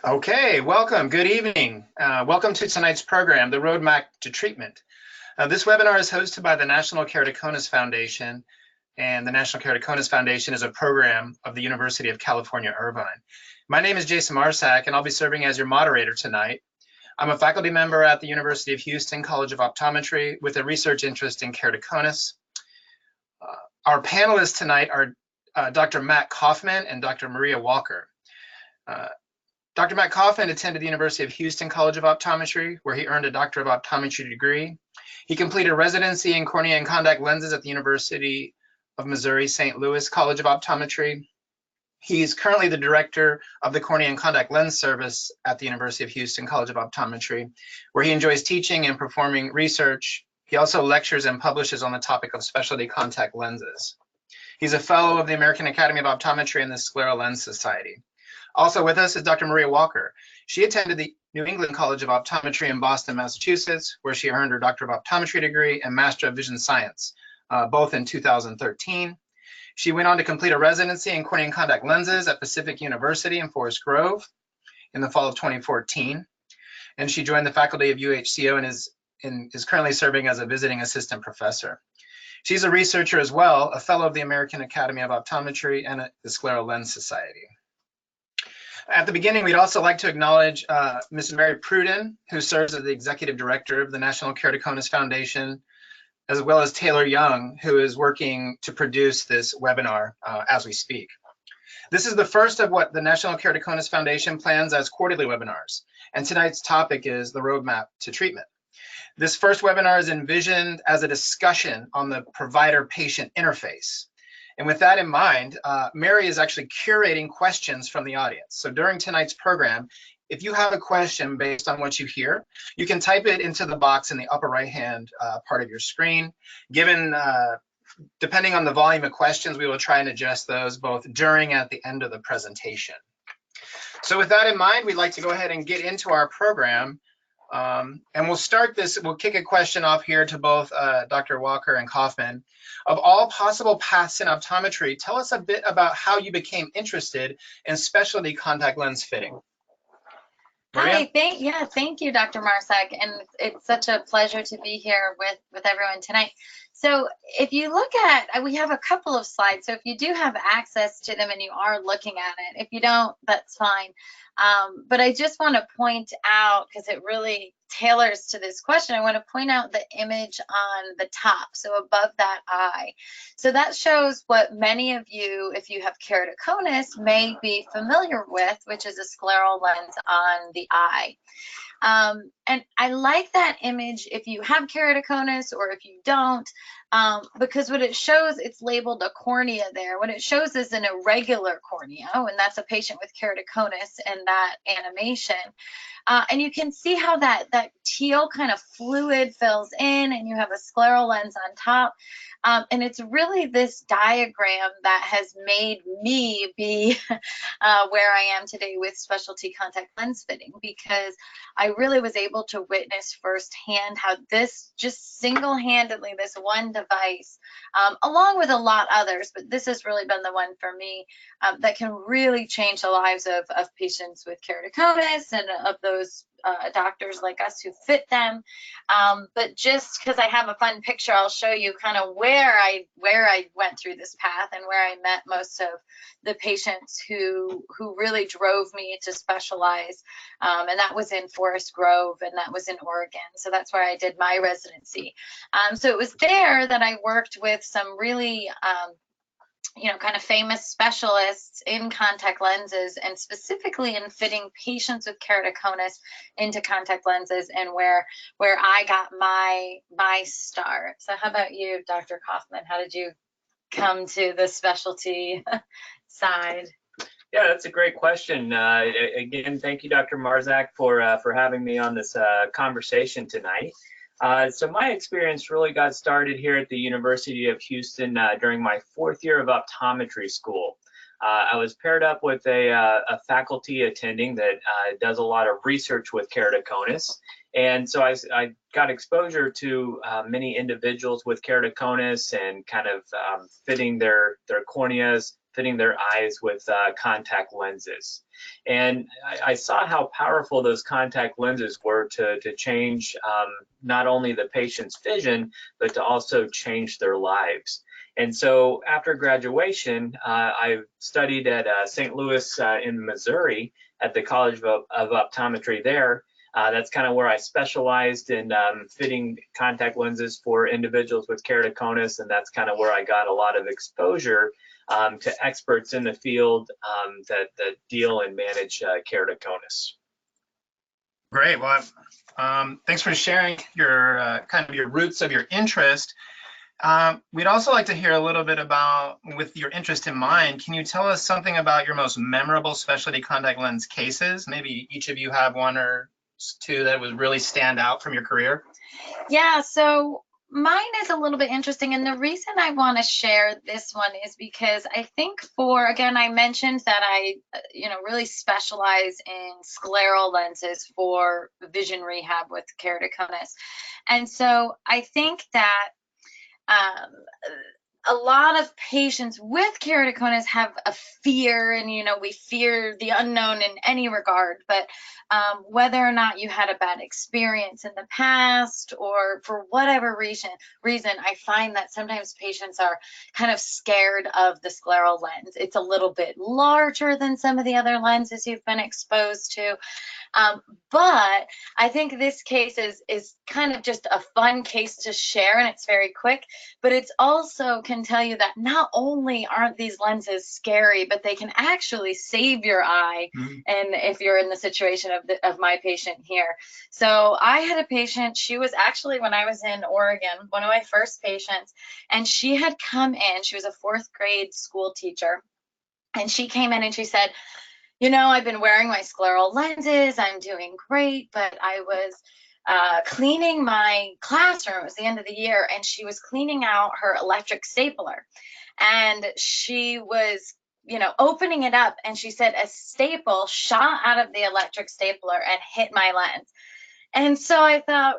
Okay, welcome. Good evening. Welcome to tonight's program, The Roadmap to Treatment. This webinar is hosted by the National Keratoconus Foundation, and the National Keratoconus Foundation is a program of the University of California, Irvine. My name is Jason Marsack, and I'll be serving as your moderator tonight. I'm a faculty member at the University of Houston College of Optometry with a research interest in keratoconus. Our panelists tonight are Dr. Matt Kauffman and Dr. Maria Walker. Dr. Matt Kauffman attended the University of Houston College of Optometry, where he earned a Doctor of Optometry degree. He completed residency in cornea and contact lenses at the University of Missouri St. Louis College of Optometry. He's currently the director of the Cornea and Contact Lens Service at the University of Houston College of Optometry, where he enjoys teaching and performing research. He also lectures and publishes on the topic of specialty contact lenses. He's a fellow of the American Academy of Optometry and the Scleral Lens Society. Also with us is Dr. Maria Walker. She attended the New England College of Optometry in Boston, Massachusetts, where she earned her Doctor of Optometry degree and Master of Vision Science, both in 2013. She went on to complete a residency in cornea and contact lenses at Pacific University in Forest Grove in the fall of 2014. And she joined the faculty of UHCO and is currently serving as a visiting assistant professor. She's a researcher as well, a fellow of the American Academy of Optometry and the Scleral Lens Society. At the beginning, we'd also like to acknowledge Ms. Mary Pruden, who serves as the Executive Director of the National Keratoconus Foundation, as well as Taylor Young, who is working to produce this webinar as we speak. This is the first of what the National Keratoconus Foundation plans as quarterly webinars, and tonight's topic is the roadmap to treatment. This first webinar is envisioned as a discussion on the provider-patient interface. And with that in mind, Mary is actually curating questions from the audience. So during tonight's program, if you have a question based on what you hear, you can type it into the box in the upper right-hand part of your screen. Depending on the volume of questions, we will try and adjust those both during and at the end of the presentation. So with that in mind, we'd like to go ahead and get into our program. And we'll kick a question off here to both Dr. Walker and Kauffman. Of all possible paths in optometry, tell us a bit about how you became interested in specialty contact lens fitting. Maria? Hi, thank you, Dr. Marsack, and it's such a pleasure to be here with everyone tonight. So if you look at, we have a couple of slides, so if you do have access to them and you are looking at it, if you don't, that's fine. But I just want to point out, because it really tailors to this question, I want to point out the image on the top, so above that eye. So that shows what many of you, if you have keratoconus, may be familiar with, which is a scleral lens on the eye. And I like that image if you have keratoconus or if you don't, because what it shows, it's labeled a cornea there. What it shows is an irregular cornea, and that's a patient with keratoconus in that animation. And you can see how that teal kind of fluid fills in, and you have a scleral lens on top. And it's really this diagram that has made me be where I am today with specialty contact lens fitting, because I really was able to witness firsthand how this just single-handedly, this one device, along with a lot others, but this has really been the one for me that can really change the lives of patients with keratoconus and of those doctors like us who fit them. But just because I have a fun picture, I'll show you kind of where I went through this path and where I met most of the patients who really drove me to specialize. And that was in Forest Grove, and that was in Oregon. So that's where I did my residency. So it was there that I worked with some really kind of famous specialists in contact lenses, and specifically in fitting patients with keratoconus into contact lenses, and where I got my start. So how about you, Dr. Kauffman? How did you come to the specialty side? Yeah, that's a great question. Again, thank you, Dr. Marsack, for having me on this conversation tonight. So my experience really got started here at the University of Houston during my 4th year of optometry school. I was paired up with a faculty attending that does a lot of research with keratoconus. And so I got exposure to many individuals with keratoconus and kind of fitting their corneas fitting their eyes with contact lenses. And I saw how powerful those contact lenses were to change not only the patient's vision, but to also change their lives. And so after graduation, I studied at St. Louis in Missouri at the College of Optometry there. That's kind of where I specialized in fitting contact lenses for individuals with keratoconus, and that's kind of where I got a lot of exposure to experts in the field that deal and manage keratoconus. Great. Well, thanks for sharing your kind of your roots of your interest. We'd also like to hear a little bit about, with your interest in mind, can you tell us something about your most memorable specialty contact lens cases? Maybe each of you have one or two that would really stand out from your career. Yeah, so mine is a little bit interesting, and the reason I want to share this one is because I think again, I mentioned that I, really specialize in scleral lenses for vision rehab with keratoconus. And so I think that a lot of patients with keratoconus have a fear, and we fear the unknown in any regard, but whether or not you had a bad experience in the past or for whatever reason, I find that sometimes patients are kind of scared of the scleral lens. It's a little bit larger than some of the other lenses you've been exposed to. But I think this case is kind of just a fun case to share, and it's very quick, but it's also can tell you that not only aren't these lenses scary, but they can actually save your eye. And if you're in the situation of my patient here. So I had a patient, she was actually, when I was in Oregon, one of my first patients, and she had come in, she was a 4th grade school teacher, and she came in and she said, I've been wearing my scleral lenses, I'm doing great, but I was cleaning my classroom. It was the end of the year, and she was cleaning out her electric stapler, and she was opening it up, and she said a staple shot out of the electric stapler and hit my lens. And so I thought,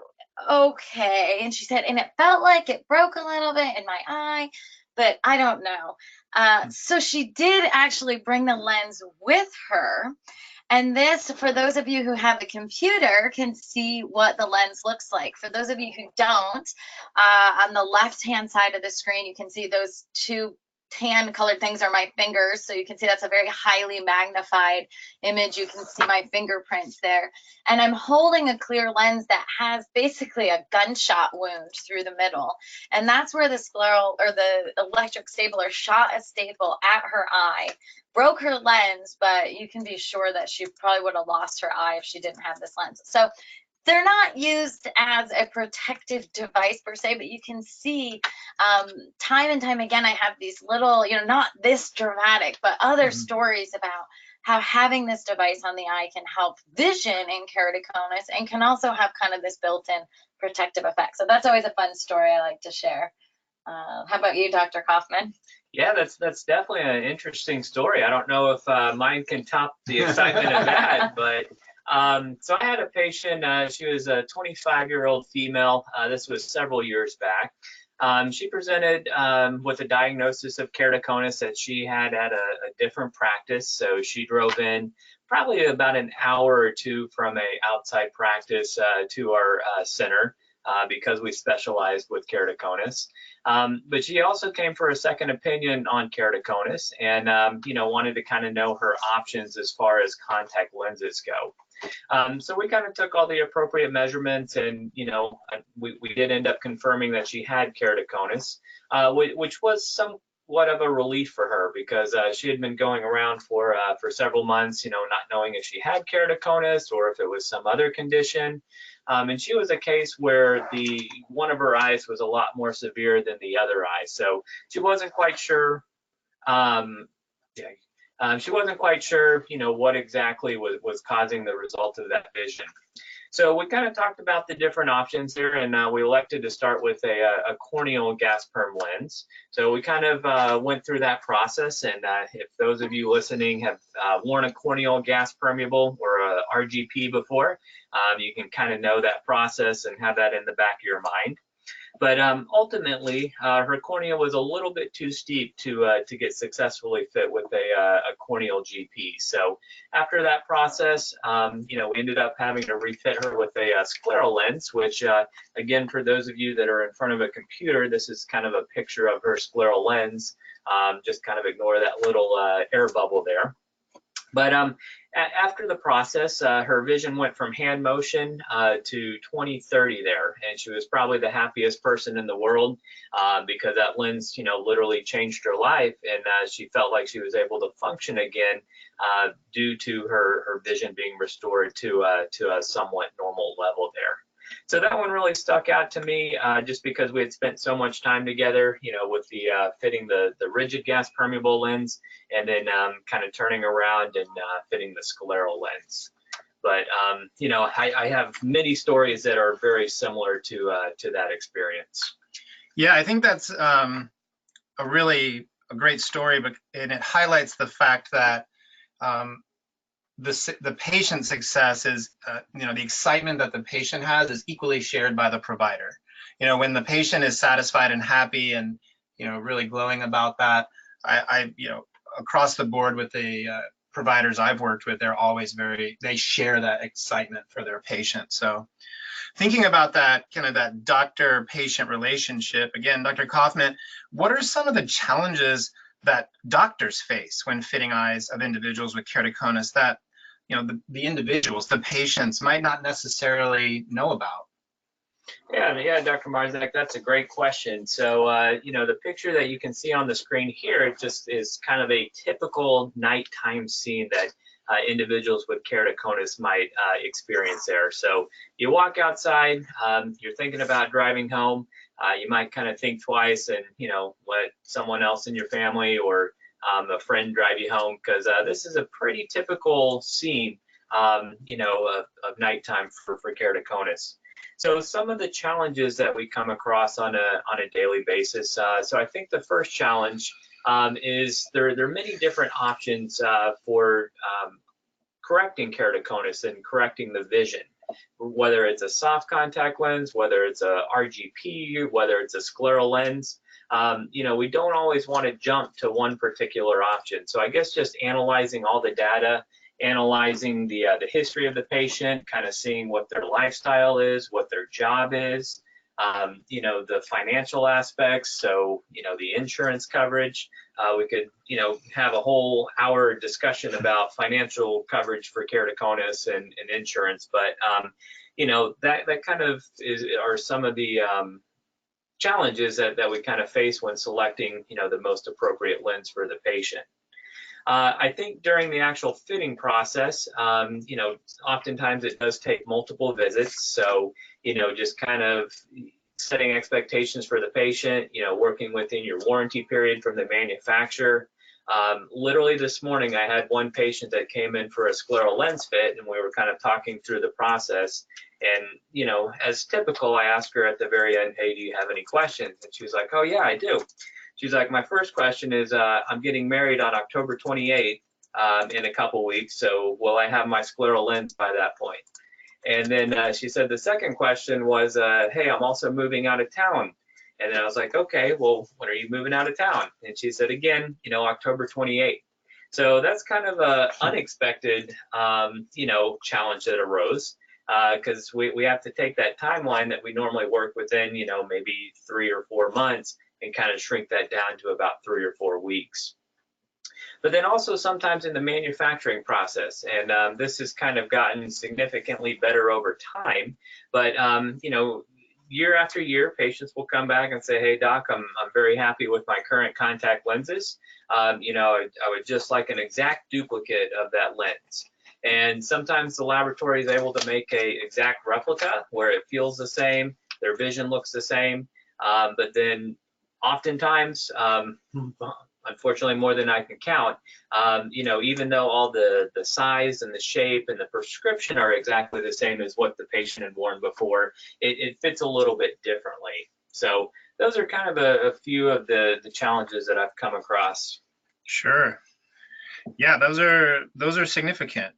okay. And she said, and it felt like it broke a little bit in my eye, but I don't know. So she did actually bring the lens with her. And this, for those of you who have a computer, can see what the lens looks like. For those of you who don't, on the left-hand side of the screen, you can see those two tan colored things are my fingers. So you can see that's a very highly magnified image. You can see my fingerprints there. And I'm holding a clear lens that has basically a gunshot wound through the middle. And that's where the scleral or the electric stapler shot a staple at her eye, broke her lens, but you can be sure that she probably would have lost her eye if she didn't have this lens. So they're not used as a protective device per se, but you can see time and time again, I have these little, not this dramatic, but other stories about how having this device on the eye can help vision in keratoconus and can also have kind of this built-in protective effect. So that's always a fun story I like to share. How about you, Dr. Kauffman? Yeah, that's definitely an interesting story. I don't know if mine can top the excitement of that, but so I had a patient, she was a 25-year-old female. This was several years back. She presented with a diagnosis of keratoconus that she had at a different practice. So she drove in probably about an hour or two from a outside practice to our center because we specialized with keratoconus. But she also came for a second opinion on keratoconus and, wanted to kind of know her options as far as contact lenses go. So we kind of took all the appropriate measurements and, we did end up confirming that she had keratoconus, which was somewhat of a relief for her because she had been going around for several months, not knowing if she had keratoconus or if it was some other condition. And she was a case where one of her eyes was a lot more severe than the other eye. So she wasn't quite sure. She wasn't quite sure, what exactly was causing the result of that vision. So we kind of talked about the different options here, and we elected to start with a corneal gas perm lens. So we kind of went through that process, and if those of you listening have worn a corneal gas permeable or a RGP before, you can kind of know that process and have that in the back of your mind. But ultimately, her cornea was a little bit too steep to get successfully fit with a corneal GP. So after that process, we ended up having to refit her with a scleral lens, which again, for those of you that are in front of a computer, this is kind of a picture of her scleral lens. Just kind of ignore that little air bubble there. But after the process, her vision went from hand motion to 20/30 there, and she was probably the happiest person in the world because that lens, literally changed her life, and she felt like she was able to function again due to her vision being restored to a somewhat normal level there. So that one really stuck out to me just because we had spent so much time together, with the fitting the rigid gas permeable lens and then kind of turning around and fitting the scleral lens. But, I have many stories that are very similar to that experience. Yeah, I think that's a great story, and it highlights the fact that the patient's success is, the excitement that the patient has is equally shared by the provider. When the patient is satisfied and happy and, really glowing about that, I across the board with the providers I've worked with, they're always they share that excitement for their patient. So thinking about that, kind of that doctor-patient relationship, again, Dr. Kauffman, what are some of the challenges that doctors face when fitting eyes of individuals with keratoconus that the individuals, the patients, might not necessarily know about? Yeah, Dr. Marsack, that's a great question. So, the picture that you can see on the screen here just is kind of a typical nighttime scene that individuals with keratoconus might experience there. So you walk outside, you're thinking about driving home, you might kind of think twice and, let someone else in your family or a friend drive you home, because this is a pretty typical scene, of nighttime for keratoconus. So some of the challenges that we come across on a daily basis. So I think the first challenge is there are many different options for correcting keratoconus and correcting the vision, whether it's a soft contact lens, whether it's a RGP, whether it's a scleral lens. We don't always want to jump to one particular option. So I guess just analyzing all the data, analyzing the history of the patient, kind of seeing what their lifestyle is, what their job is, the financial aspects, so, the insurance coverage. We could, have a whole hour discussion about financial coverage for keratoconus and insurance, but, that kind of are some of the challenges that we kind of face when selecting, the most appropriate lens for the patient. I think during the actual fitting process, oftentimes it does take multiple visits. So, just kind of setting expectations for the patient, working within your warranty period from the manufacturer. Literally this morning, I had one patient that came in for a scleral lens fit, and we were kind of talking through the process. And, as typical, I asked her at the very end, hey, do you have any questions? And she was like, oh, yeah, I do. She's like, my first question is, I'm getting married on October 28th in a couple weeks, so will I have my scleral lens by that point? And then she said the second question was, hey, I'm also moving out of town. And then I was like, okay, well, when are you moving out of town? And she said, again, October 28th. So that's kind of a unexpected, challenge that arose, because we have to take that timeline that we normally work within, maybe 3 or 4 months, and kind of shrink that down to about 3 or 4 weeks. But then also sometimes in the manufacturing process, and this has kind of gotten significantly better over time, but year after year, patients will come back and say, hey, doc, I'm very happy with my current contact lenses. I would just like an exact duplicate of that lens. And sometimes the laboratory is able to make a exact replica where it feels the same, their vision looks the same, but then oftentimes, unfortunately more than I can count, even though all the size and the shape and the prescription are exactly the same as what the patient had worn before, it fits a little bit differently. So those are kind of a few of the challenges that I've come across. Sure. Yeah, those are significant.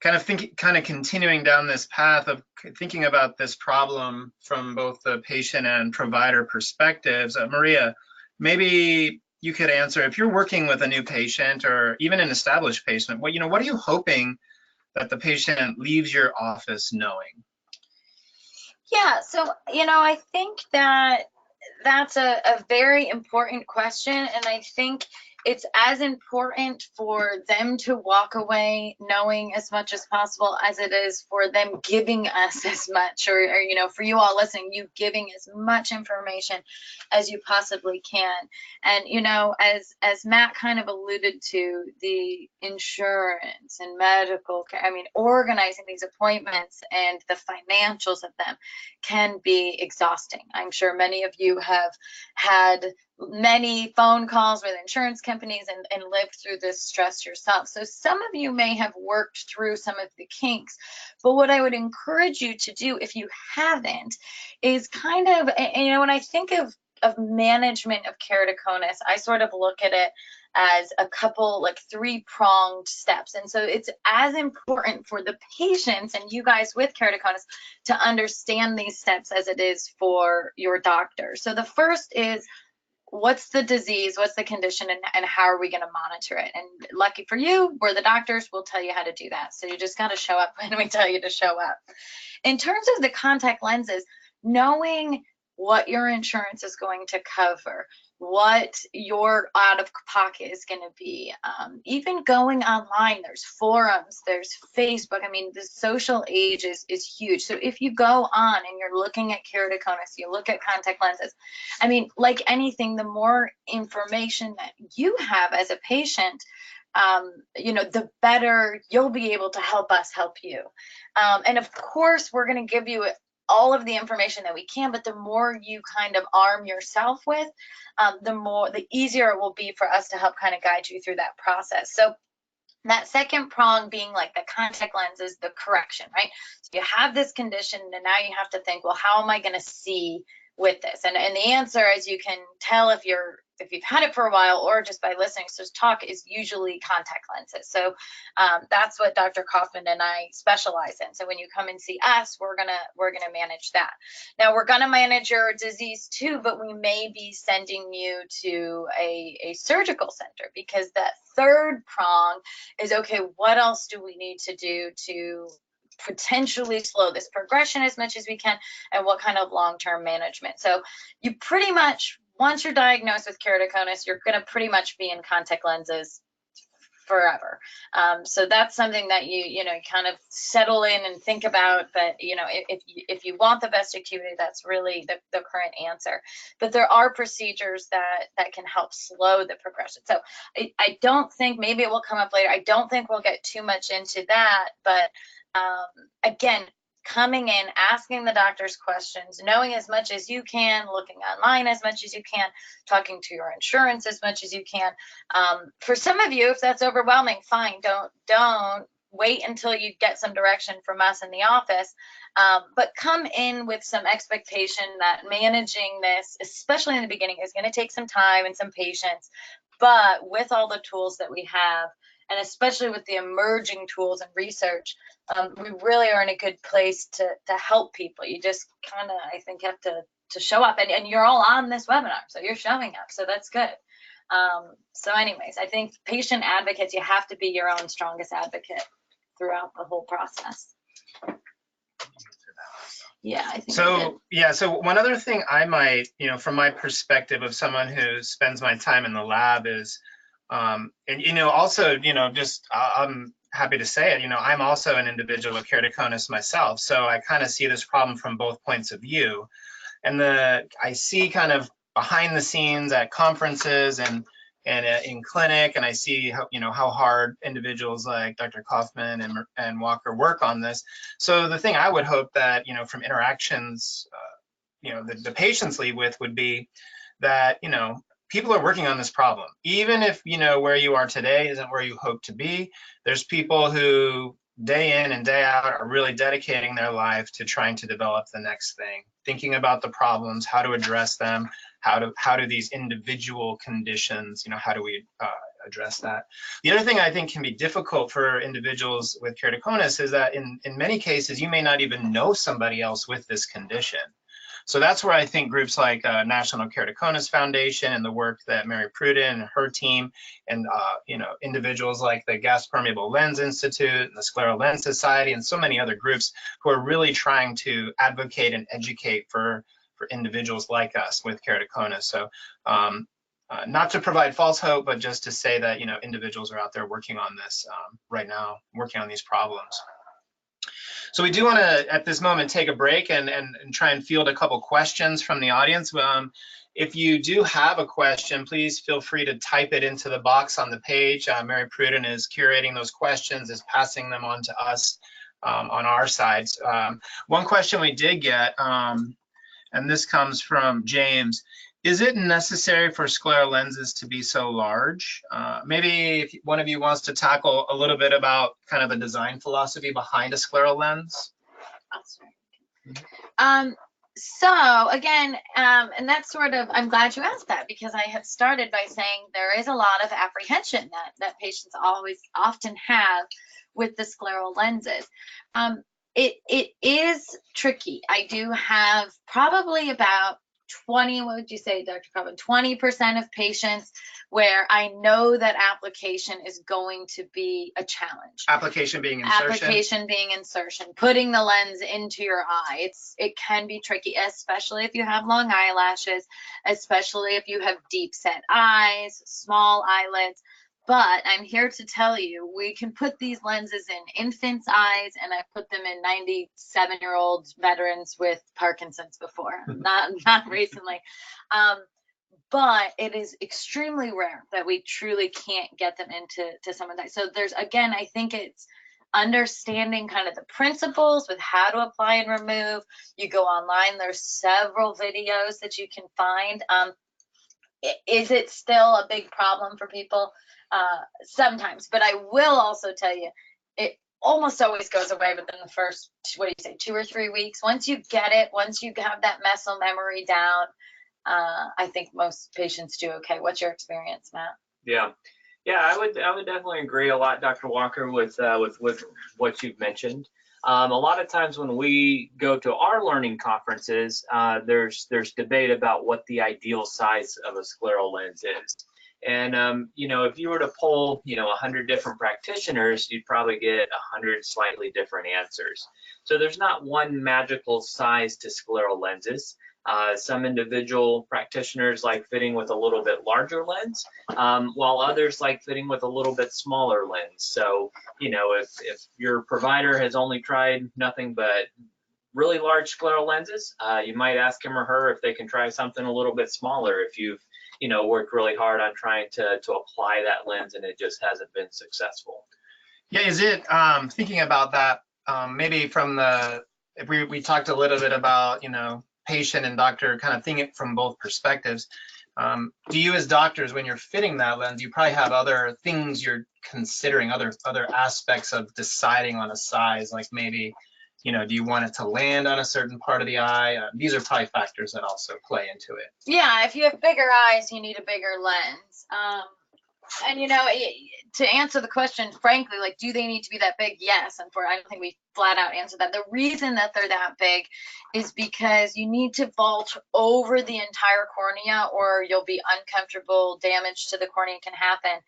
kind of continuing down this path of thinking about this problem from both the patient and provider perspectives, Maria, maybe you could answer, if you're working with a new patient or even an established patient, what are you hoping that the patient leaves your office knowing? Yeah, so, I think that that's a very important question, and I think it's as important for them to walk away knowing as much as possible as it is for them giving us as much, or for you all listening, you giving as much information as you possibly can. And as Matt kind of alluded to, the insurance and medical care, organizing these appointments and the financials of them can be exhausting. I'm sure many of you have had many phone calls with insurance companies and lived through this stress yourself. So some of you may have worked through some of the kinks, but what I would encourage you to do, if you haven't, is kind of, when I think of management of keratoconus, I sort of look at it as a couple, like 3-pronged steps. And so it's as important for the patients and you guys with keratoconus to understand these steps as it is for your doctor. So the first is, what's the disease, what's the condition, and how are we going to monitor it? And lucky for you, we're the doctors, we'll tell you how to do that. So you just got to show up when we tell you to show up. In terms of the contact lenses, knowing what your insurance is going to cover, what your out of pocket is going to be, even going online, there's forums, there's Facebook. The social age is huge. So if you go on and you're looking at keratoconus, you look at contact lenses, like anything, the more information that you have as a patient, the better you'll be able to help us help you. And of course, we're going to give you all of the information that we can, but the more you kind of arm yourself with, the easier it will be for us to help kind of guide you through that process. So that second prong being like the contact lenses, the correction, right? So you have this condition and now you have to think, well, how am I going to see with this? And the answer, as you can tell if you've had it for a while or just by listening to this talk, is usually contact lenses. So that's what Dr. Kauffman and I specialize in. So when you come and see us, we're gonna manage that. Now we're gonna manage your disease too, but we may be sending you to a surgical center, because that third prong is, okay, what else do we need to do to potentially slow this progression as much as we can, and what kind of long-term management? So you pretty much, once you're diagnosed with keratoconus, you're going to pretty much be in contact lenses forever. So that's something that you kind of settle in and think about. But if you want the best acuity, that's really the current answer. But there are procedures that can help slow the progression. So I don't think, maybe it will come up later, I don't think we'll get too much into that. But again, coming in, asking the doctor's questions, knowing as much as you can, looking online as much as you can, talking to your insurance as much as you can. For some of you, if that's overwhelming, fine, don't wait until you get some direction from us in the office. But come in with some expectation that managing this, especially in the beginning, is going to take some time and some patience. But with all the tools that we have, and especially with the emerging tools and research, we really are in a good place to help people. You just kind of, I think, have to show up, and you're all on this webinar, so you're showing up, so that's good. So anyways, I think patient advocates, you have to be your own strongest advocate throughout the whole process. Yeah, I think so. Yeah, so one other thing I might, from my perspective of someone who spends my time in the lab is, and also, just I'm happy to say it, I'm also an individual with keratoconus myself, so I kind of see this problem from both points of view. And I see kind of behind the scenes at conferences and in clinic, and I see how hard individuals like Dr. Kauffman and Walker work on this. So the thing I would hope that from interactions the patients leave with would be that people are working on this problem. Even if where you are today isn't where you hope to be, there's people who day in and day out are really dedicating their life to trying to develop the next thing, thinking about the problems, how to address them, how do these individual conditions, how do we address that. The other thing I think can be difficult for individuals with keratoconus is that in many cases, you may not even know somebody else with this condition. So that's where I think groups like National Keratoconus Foundation and the work that Mary Pruden and her team and individuals like the Gas Permeable Lens Institute and the Scleral Lens Society and so many other groups who are really trying to advocate and educate for individuals like us with keratoconus. So not to provide false hope, but just to say that individuals are out there working on this right now, working on these problems. So we do want to, at this moment, take a break and try and field a couple questions from the audience. If you do have a question, please feel free to type it into the box on the page. Mary Pruden is curating those questions, is passing them on to us on our sides. One question we did get, and this comes from James, is it necessary for scleral lenses to be so large? Maybe if one of you wants to tackle a little bit about kind of the design philosophy behind a scleral lens. So again, and that's sort of, I'm glad you asked that, because I had started by saying there is a lot of apprehension that patients often have with the scleral lenses. It is tricky. I do have probably about 20, what would you say, Dr. Kauffman, 20% of patients where I know that application is going to be a challenge. Application being insertion? Application being insertion, putting the lens into your eye. It can be tricky, especially if you have long eyelashes, especially if you have deep set eyes, small eyelids. But I'm here to tell you, we can put these lenses in infants' eyes, and I put them in 97-year-old veterans with Parkinson's before, not recently. But it is extremely rare that we truly can't get them into someone's eyes. So there's, again, I think it's understanding kind of the principles with how to apply and remove. You go online, there's several videos that you can find. Is it still a big problem for people? Sometimes, but I will also tell you, it almost always goes away within the first, 2 or 3 weeks. Once you get it, once you have that muscle memory down, I think most patients do okay. What's your experience, Matt? Yeah, I would definitely agree a lot, Dr. Walker, with what you've mentioned. A lot of times when we go to our learning conferences, there's debate about what the ideal size of a scleral lens is. And, if you were to poll, 100 different practitioners, you'd probably get 100 slightly different answers. So there's not one magical size to scleral lenses. Some individual practitioners like fitting with a little bit larger lens, while others like fitting with a little bit smaller lens. So, if your provider has only tried nothing but really large scleral lenses, you might ask him or her if they can try something a little bit smaller if you've worked really hard on trying to apply that lens and it just hasn't been successful. Yeah, is it, thinking about that, maybe from if we talked a little bit about, patient and doctor kind of thinking from both perspectives. Do you as doctors, when you're fitting that lens, you probably have other things you're considering, other aspects of deciding on a size, like maybe, do you want it to land on a certain part of the eye? These are probably factors that also play into it. Yeah, if you have bigger eyes, you need a bigger lens. And to answer the question, frankly, like, do they need to be that big? Yes, and I don't think we flat out answered that. The reason that they're that big is because you need to vault over the entire cornea, or you'll be uncomfortable. Damage to the cornea can happen.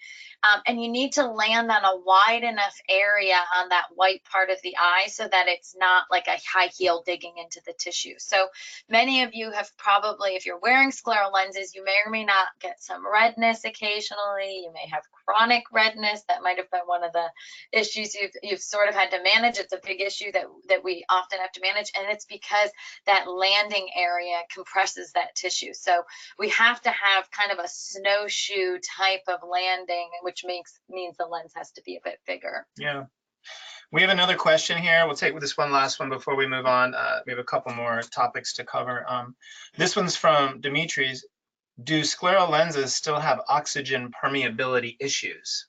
And you need to land on a wide enough area on that white part of the eye so that it's not like a high heel digging into the tissue. So many of you have probably, if you're wearing scleral lenses, you may or may not get some redness occasionally. You may have chronic redness. That might have been one of the issues you've sort of had to manage. It's a big issue that we often have to manage, and it's because that landing area compresses that tissue. So we have to have kind of a snowshoe type of landing, which means the lens has to be a bit bigger. Yeah. We have another question here. We'll take this one last one before we move on. We have a couple more topics to cover. This one's from Dimitri's. Do scleral lenses still have oxygen permeability issues?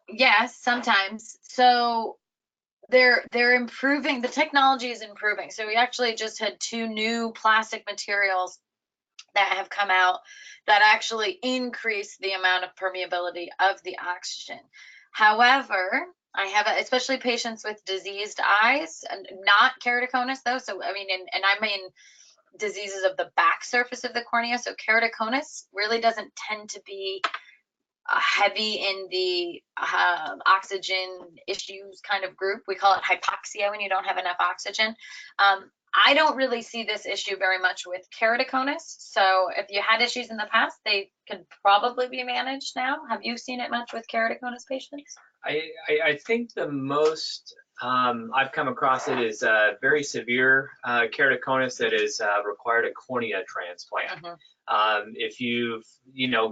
Yes, sometimes. So they're improving. The technology is improving. So we actually just had 2 new plastic materials that have come out that actually increase the amount of permeability of the oxygen. However, I have, especially patients with diseased eyes, and not keratoconus though. So, I mean, and I mean diseases of the back surface of the cornea. So keratoconus really doesn't tend to be heavy in the oxygen issues kind of group. We call it hypoxia when you don't have enough oxygen. I don't really see this issue very much with keratoconus. So if you had issues in the past, they could probably be managed now. Have you seen it much with keratoconus patients? I think the most I've come across it is very severe keratoconus that is required a cornea transplant. If you've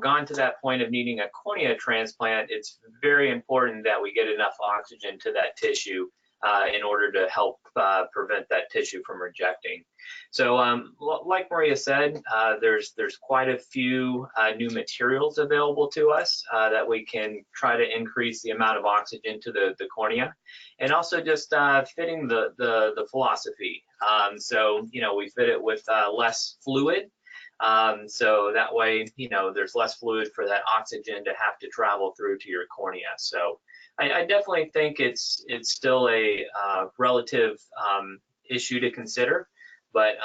gone to that point of needing a cornea transplant, it's very important that we get enough oxygen to that tissue in order to help prevent that tissue from rejecting. So like Maria said, there's quite a few new materials available to us that we can try to increase the amount of oxygen to the cornea, and also just fitting the philosophy. So we fit it with less fluid. So that way, there's less fluid for that oxygen to have to travel through to your cornea. So I definitely think it's still a relative issue to consider, but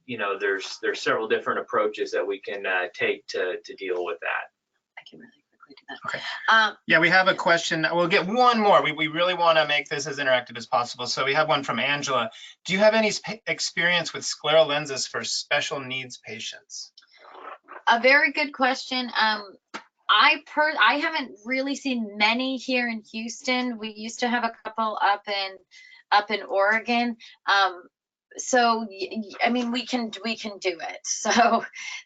there's several different approaches that we can take to deal with that. I can really quickly do that. Okay. Yeah, we have a question. We'll get one more. We really want to make this as interactive as possible. So we have one from Angela. Do you have any experience with scleral lenses for special needs patients? A very good question. I haven't really seen many here in Houston. We used to have a couple up in Oregon. So I mean, we can do it. So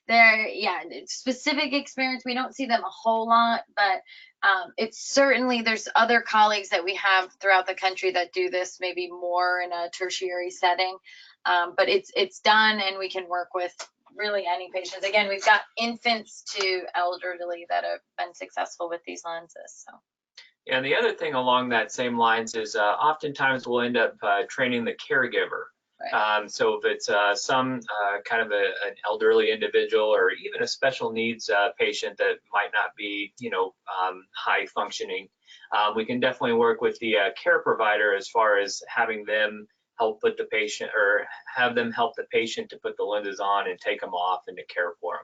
there, yeah, specific experience, we don't see them a whole lot, but it's certainly, there's other colleagues that we have throughout the country that do this maybe more in a tertiary setting, but it's done, and we can work with really any patients. Again, we've got infants to elderly that have been successful with these lenses. So. Yeah, and the other thing along that same lines is oftentimes we'll end up training the caregiver. Right. So if it's some kind of an elderly individual, or even a special needs patient that might not be, high functioning, we can definitely work with the care provider as far as having them help put the patient, or have them help the patient to put the lenses on and take them off and to care for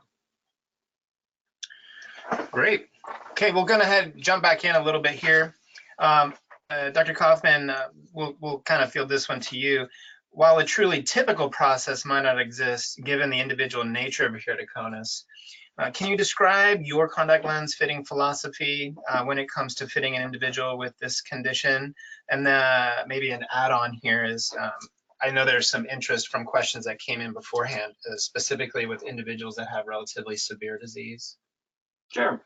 them. Great. Okay, we'll go ahead and jump back in a little bit here. Dr. Kauffman, we'll kind of field this one to you. While a truly typical process might not exist given the individual nature of keratoconus, can you describe your contact lens fitting philosophy when it comes to fitting an individual with this condition? And maybe an add-on here is, I know there's some interest from questions that came in beforehand, specifically with individuals that have relatively severe disease. Sure.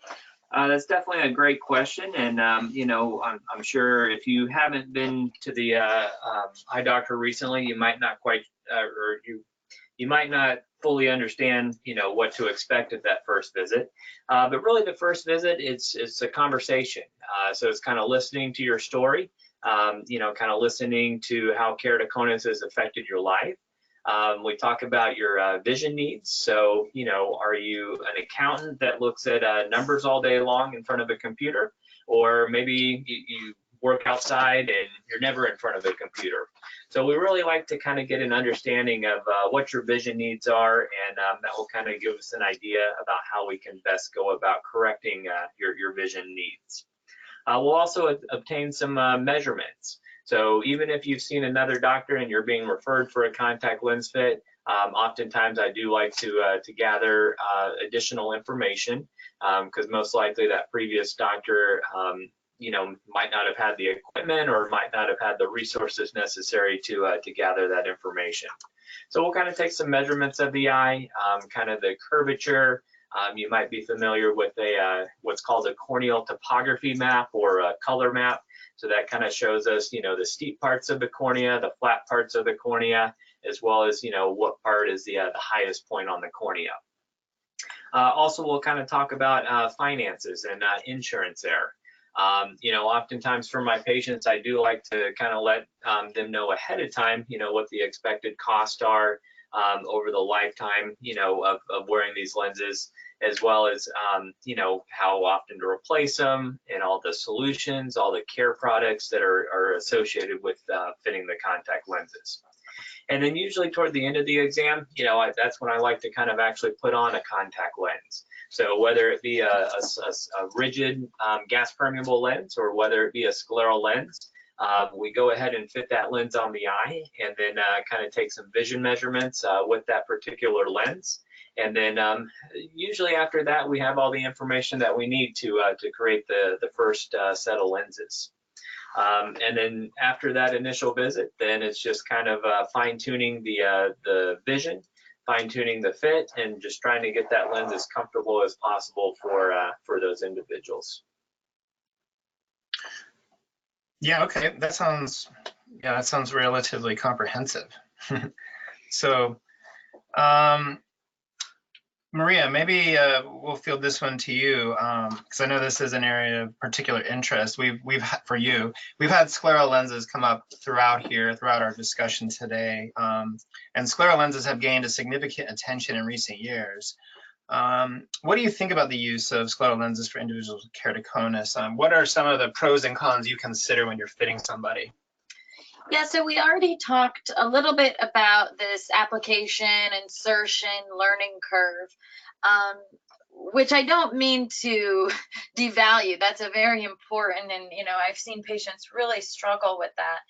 That's definitely a great question, and I'm sure if you haven't been to the eye doctor recently, you might not quite, or you might not fully understand, what to expect at that first visit. But really, the first visit, it's a conversation. So it's kind of listening to your story, kind of listening to how keratoconus has affected your life. We talk about your vision needs. So, are you an accountant that looks at numbers all day long in front of a computer? Or maybe you work outside and you're never in front of a computer. So we really like to kind of get an understanding of what your vision needs are, and that will kind of give us an idea about how we can best go about correcting your vision needs. We'll also obtain some measurements. So even if you've seen another doctor and you're being referred for a contact lens fit, oftentimes I do like to gather additional information, because most likely that previous doctor might not have had the equipment or might not have had the resources necessary to gather that information. So we'll kind of take some measurements of the eye, kind of the curvature. You might be familiar with what's called a corneal topography map, or a color map. So that kind of shows us, the steep parts of the cornea, the flat parts of the cornea, as well as, what part is the highest point on the cornea. Also, we'll kind of talk about finances and insurance there. Oftentimes for my patients, I do like to kind of let them know ahead of time, what the expected costs are, over the lifetime, of wearing these lenses, as well as, how often to replace them and all the solutions, all the care products that are associated with fitting the contact lenses. And then usually toward the end of the exam, that's when I like to kind of actually put on a contact lens. So whether it be a rigid gas permeable lens or whether it be a scleral lens, we go ahead and fit that lens on the eye and then kind of take some vision measurements with that particular lens. And then usually after that, we have all the information that we need to create the first set of lenses. And then after that initial visit, then it's just kind of fine-tuning the vision, fine-tuning the fit, and just trying to get that lens as comfortable as possible for those individuals. Yeah, okay, that sounds relatively comprehensive. So, Maria, maybe we'll field this one to you, because I know this is an area of particular interest. We've had scleral lenses come up throughout our discussion today, and scleral lenses have gained a significant attention in recent years. What do you think about the use of scleral lenses for individuals with keratoconus? What are some of the pros and cons you consider when you're fitting somebody? Yeah, so we already talked a little bit about this application, insertion, learning curve, which I don't mean to devalue. That's a very important, and I've seen patients really struggle with that.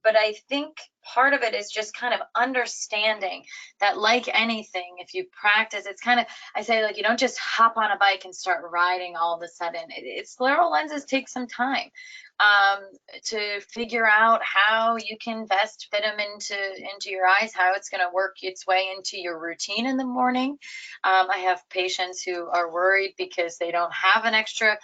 But I think part of it is just kind of understanding that, like anything, if you practice, it's kind of, I say, like, you don't just hop on a bike and start riding all of a sudden. Scleral lenses take some time to figure out how you can best fit them into your eyes, how it's going to work its way into your routine in the morning. I have patients who are worried because they don't have an extra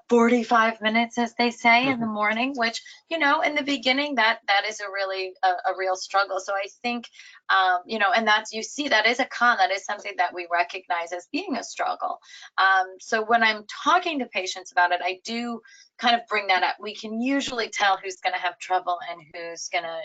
45 minutes, as they say, in the morning, which, in the beginning, that is a really a real struggle. So I think, and that's, you see, that is a con, that is something that we recognize as being a struggle. So when I'm talking to patients about it, I do kind of bring that up. We can usually tell who's going to have trouble and who's going to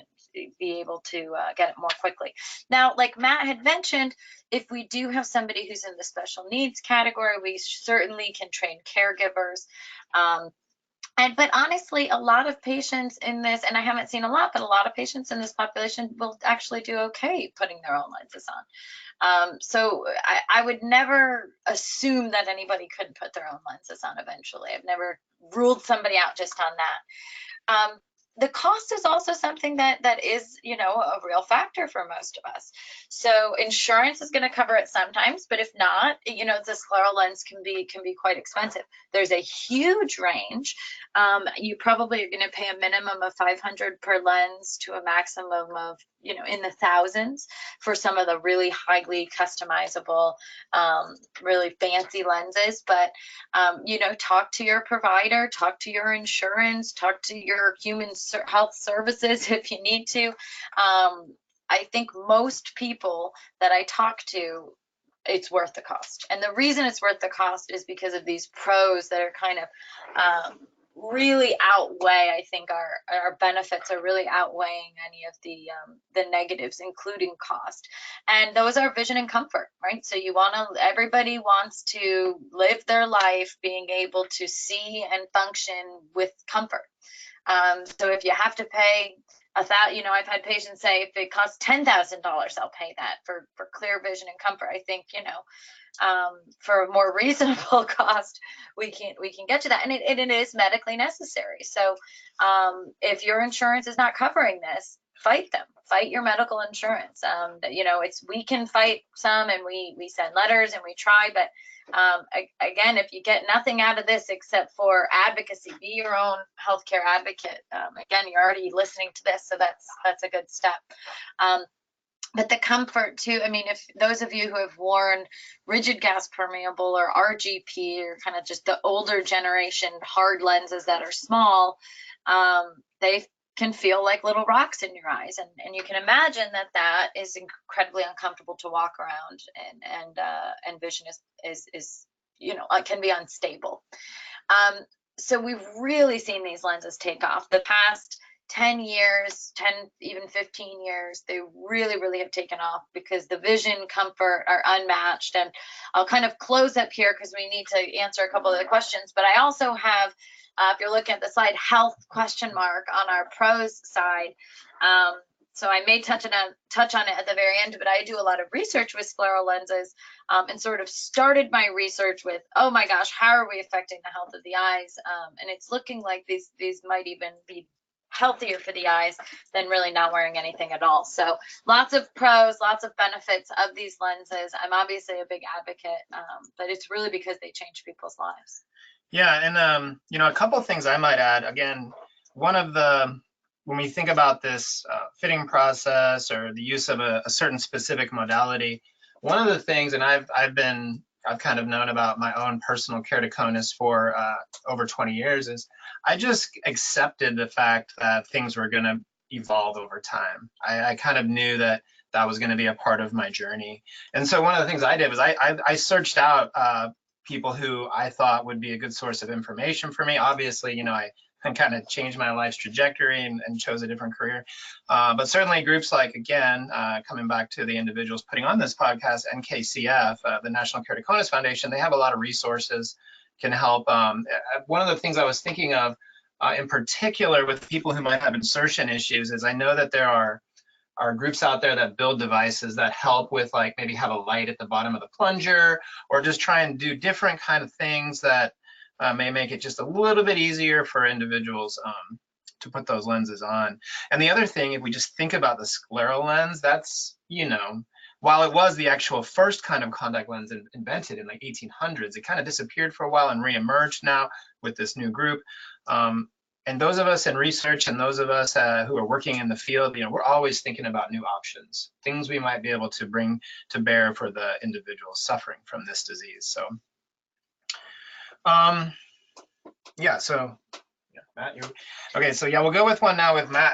be able to get it more quickly. Now, like Matt had mentioned, if we do have somebody who's in the special needs category, we certainly can train caregivers. But honestly, a lot of patients in this, and I haven't seen a lot, but a lot of patients in this population will actually do okay putting their own lenses on. So I would never assume that anybody couldn't put their own lenses on eventually. I've never ruled somebody out just on that. The cost is also something that is, a real factor for most of us. So insurance is going to cover it sometimes, but if not, the scleral lens can be quite expensive. There's a huge range. You probably are going to pay a minimum of $500 per lens to a maximum of, in the thousands for some of the really highly customizable, really fancy lenses. But, talk to your provider, talk to your insurance, talk to your human health services if you need to. I think most people that I talk to, it's worth the cost. And the reason it's worth the cost is because of these pros that are kind of really outweigh. I think our benefits are really outweighing any of the negatives, including cost. And those are vision and comfort, right? So everybody wants to live their life being able to see and function with comfort. So if you have to pay I've had patients say if it costs $10,000, I'll pay that for clear vision and comfort. I think, for a more reasonable cost, we can get to that, and it is medically necessary. So if your insurance is not covering this, fight your medical insurance. We can fight some, and we send letters and we try, but again, if you get nothing out of this except for advocacy, be your own healthcare advocate. Again, you're already listening to this, so that's a good step. But the comfort too, if those of you who have worn rigid gas permeable or RGP, or kind of just the older generation hard lenses that are small, they can feel like little rocks in your eyes, and you can imagine that is incredibly uncomfortable to walk around, and vision is can be unstable. So we've really seen these lenses take off. The past 10 years, 10, even 15 years, they really, really have taken off because the vision, comfort are unmatched. And I'll kind of close up here because we need to answer a couple of the questions. But I also have, if you're looking at the slide, health question mark on our pros side. So I may touch on it at the very end, but I do a lot of research with scleral lenses, and sort of started my research with, oh my gosh, how are we affecting the health of the eyes? And it's looking like these might even be healthier for the eyes than really not wearing anything at all. So lots of pros, lots of benefits of these lenses. I'm obviously a big advocate, but it's really because they change people's lives. Yeah, and you know, a couple of things I might add. Again, when we think about this fitting process or the use of a certain specific modality, one of the things, and I've kind of known about my own personal keratoconus for over 20 years, is I just accepted the fact that things were going to evolve over time. I kind of knew that was going to be a part of my journey. And so one of the things I did was I searched out people who I thought would be a good source of information for me. Obviously, you know, I kind of changed my life's trajectory and chose a different career. But certainly groups like, again, coming back to the individuals putting on this podcast, NKCF, the National Keratoconus Foundation, they have a lot of resources, can help. One of the things I was thinking of in particular with people who might have insertion issues is I know that there are groups out there that build devices that help with, like, maybe have a light at the bottom of the plunger, or just try and do different kind of things that may make it just a little bit easier for individuals to put those lenses on. And the other thing, if we just think about the scleral lens, that's, you know, while it was the actual first kind of contact lens invented in like 1800s, it kind of disappeared for a while and reemerged now with this new group. And those of us in research and those of us who are working in the field, you know, we're always thinking about new options, things we might be able to bring to bear for the individuals suffering from this disease. So yeah, so yeah, Matt, okay, so yeah, we'll go with one now with Matt.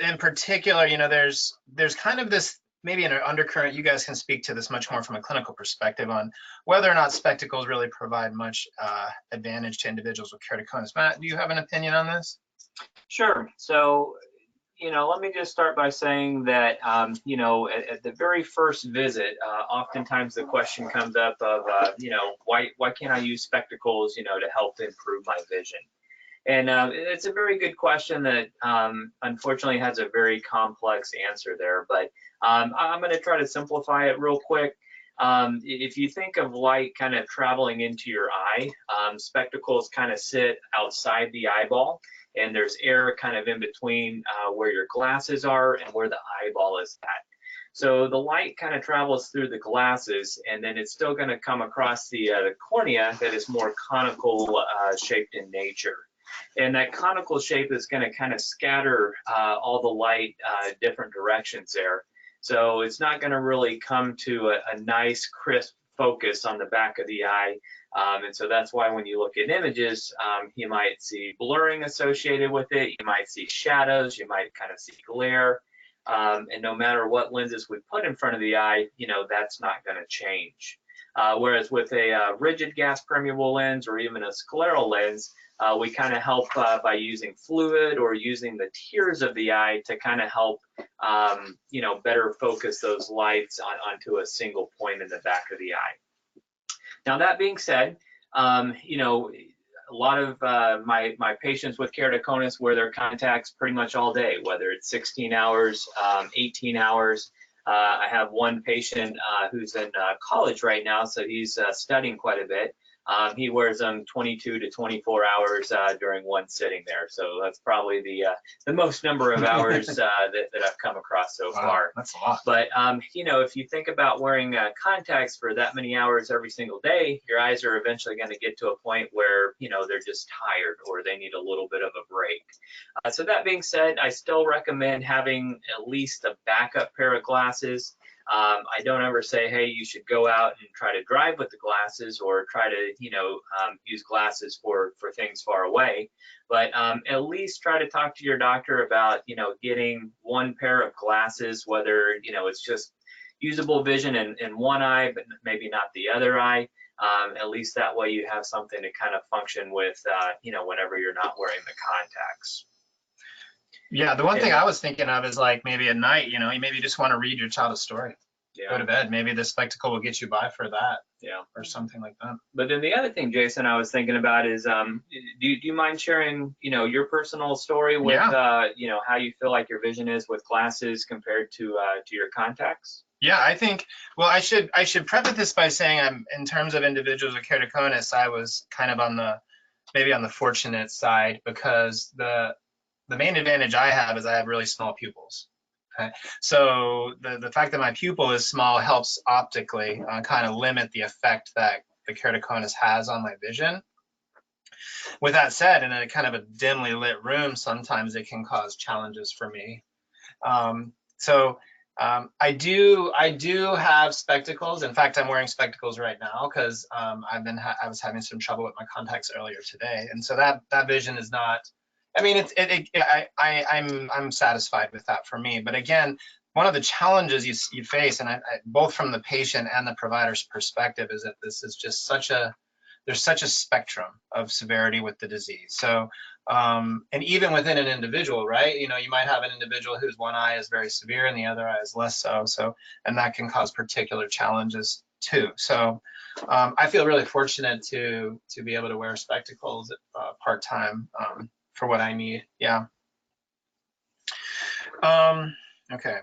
In particular, you know, there's kind of this, maybe an undercurrent, you guys can speak to this much more from a clinical perspective on whether or not spectacles really provide much advantage to individuals with keratoconus. Matt, do you have an opinion on this? Sure. So, you know, let me just start by saying that, you know, at the very first visit, oftentimes the question comes up of, you know, why can't I use spectacles, you know, to help improve my vision? And it's a very good question that unfortunately has a very complex answer there, but I'm going to try to simplify it real quick. If you think of light kind of traveling into your eye, spectacles kind of sit outside the eyeball, and there's air kind of in between where your glasses are and where the eyeball is at. So the light kind of travels through the glasses, and then it's still going to come across the cornea that is more conical shaped in nature. And that conical shape is going to kind of scatter all the light different directions there. So it's not going to really come to a nice crisp focus on the back of the eye. And so that's why when you look at images, you might see blurring associated with it. You might see shadows. You might kind of see glare. And no matter what lenses we put in front of the eye, you know, that's not going to change. Whereas with a rigid gas permeable lens or even a scleral lens, we kind of help by using fluid or using the tears of the eye to kind of help, you know, better focus those lights onto a single point in the back of the eye. Now, that being said, you know, a lot of my patients with keratoconus wear their contacts pretty much all day, whether it's 16 hours, 18 hours. I have one patient who's in college right now, so he's studying quite a bit. He wears them 22 to 24 hours during one sitting there. So that's probably the most number of hours that I've come across so far. That's a lot. But, you know, if you think about wearing contacts for that many hours every single day, your eyes are eventually going to get to a point where, you know, they're just tired or they need a little bit of a break. So that being said, I still recommend having at least a backup pair of glasses. I don't ever say, hey, you should go out and try to drive with the glasses or try to, you know, use glasses for things far away. But at least try to talk to your doctor about, you know, getting one pair of glasses, whether, you know, it's just usable vision in one eye, but maybe not the other eye. At least that way you have something to kind of function with, you know, whenever you're not wearing the contacts. Yeah, the one thing I was thinking of is like maybe at night, you maybe just want to read your child a story. Go to bed. Maybe the spectacle will get you by for that. Yeah. Or something like that. But then the other thing, Jason, I was thinking about is, do you mind sharing, your personal story with, how you feel like your vision is with glasses compared to your contacts? Yeah, I think, well, I should preface this by saying in terms of individuals with keratoconus, I was kind of maybe on the fortunate side, because the main advantage I have is I have really small pupils. Okay. So the fact that my pupil is small helps optically kind of limit the effect that the keratoconus has on my vision. With that said, in a kind of a dimly lit room, sometimes it can cause challenges for me. I do have spectacles. In fact, I'm wearing spectacles right now because I was having some trouble with my contacts earlier today, and so that vision is not. I mean, I'm satisfied with that for me. But again, one of the challenges you face, and both from the patient and the provider's perspective, is that this is just there's such a spectrum of severity with the disease. So, and even within an individual, right? You might have an individual whose one eye is very severe and the other eye is less so. So, and that can cause particular challenges too. So, I feel really fortunate to be able to wear spectacles part-time for what I need. Yeah. Okay.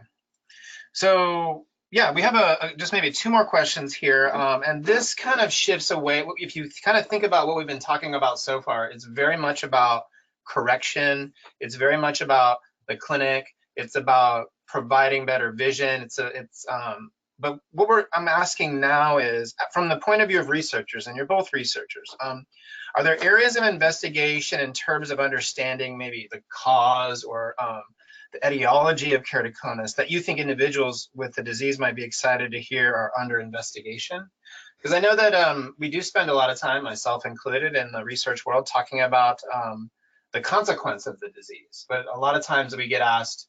So yeah, we have just maybe two more questions here, and this kind of shifts away. If you kind of think about what we've been talking about so far, it's very much about correction. It's very much about the clinic. It's about providing better vision. But what I'm asking now is, from the point of view of researchers, and you're both researchers, are there areas of investigation in terms of understanding maybe the cause or the etiology of keratoconus that you think individuals with the disease might be excited to hear are under investigation? Because I know that we do spend a lot of time, myself included, in the research world talking about the consequence of the disease. But a lot of times we get asked,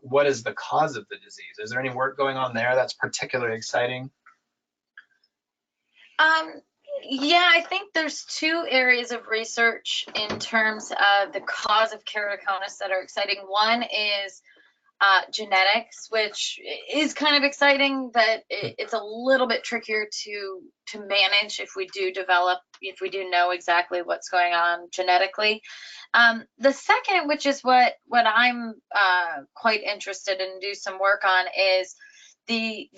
what is the cause of the disease? Is there any work going on there that's particularly exciting? Yeah, I think there's two areas of research in terms of the cause of keratoconus that are exciting. One is genetics, which is kind of exciting, but it's a little bit trickier to manage if we do know exactly what's going on genetically. The second, which is what I'm quite interested in, do some work on, is the